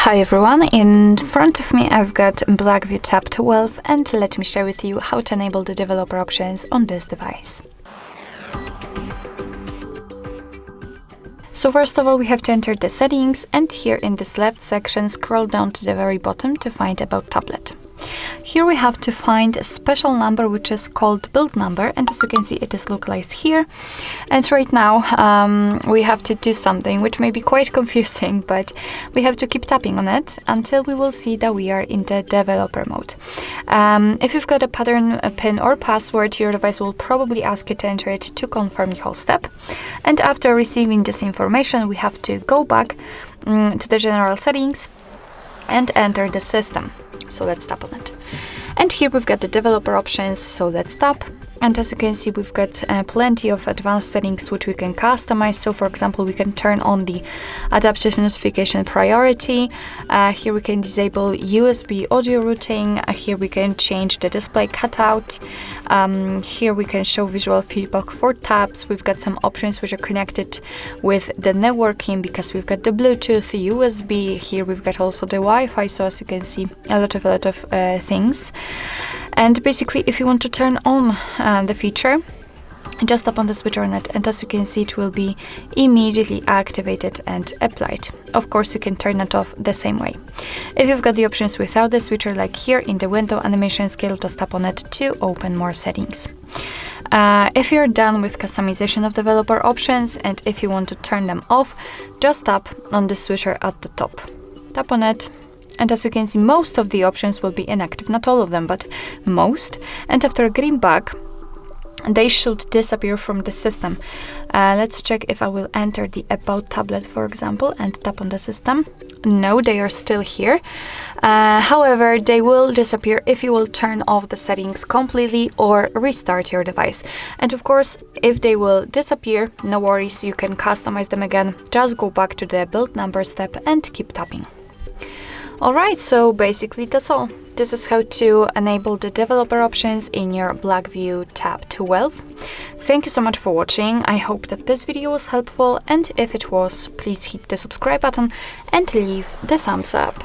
Hi everyone, in front of me I've got Blackview Tab 12 and let me share with you how to enable the developer options on this device. So first of all, we have to enter the settings, and here in this left section scroll down to the very bottom to find About Tablet. Here we have to find a special number which is called build number, and as you can see it is localized here. And right now we have to do something which may be quite confusing, but we have to keep tapping on it until we will see that we are in the developer mode. If you've got a pattern, a PIN or password, your device will probably ask you to enter it to confirm the whole step. And after receiving this information, we have to go back to the general settings and enter the system. So let's tap on it. And here we've got the developer options, so let's tap. And as you can see, we've got plenty of advanced settings which we can customize. So for example, we can turn on the adaptive notification priority. Here we can disable USB audio routing. Here we can change the display cutout. Here we can show visual feedback for tabs. We've got some options which are connected with the networking because we've got the Bluetooth, USB. Here we've got also the Wi-Fi. So as you can see, a lot of things. And basically, if you want to turn on the feature, just tap on the switch on it, and as you can see, it will be immediately activated and applied. Of course, you can turn it off the same way. If you've got the options without the switcher, like here in the window animation scale, just tap on it to open more settings. If you're done with customization of developer options, and if you want to turn them off, just tap on the switcher at the top. Tap on it. And as you can see, most of the options will be inactive, not all of them, but most. And after a green bug, they should disappear from the system. Let's check if I will enter the About Tablet, for example, and tap on the system. No, they are still here. However, they will disappear if you will turn off the settings completely or restart your device. And of course, if they will disappear, no worries, you can customize them again. Just go back to the build number step and keep tapping. Alright, so basically that's all. This is how to enable the developer options in your Blackview Tab 12. Thank you so much for watching. I hope that this video was helpful, and if it was, please hit the subscribe button and leave the thumbs up.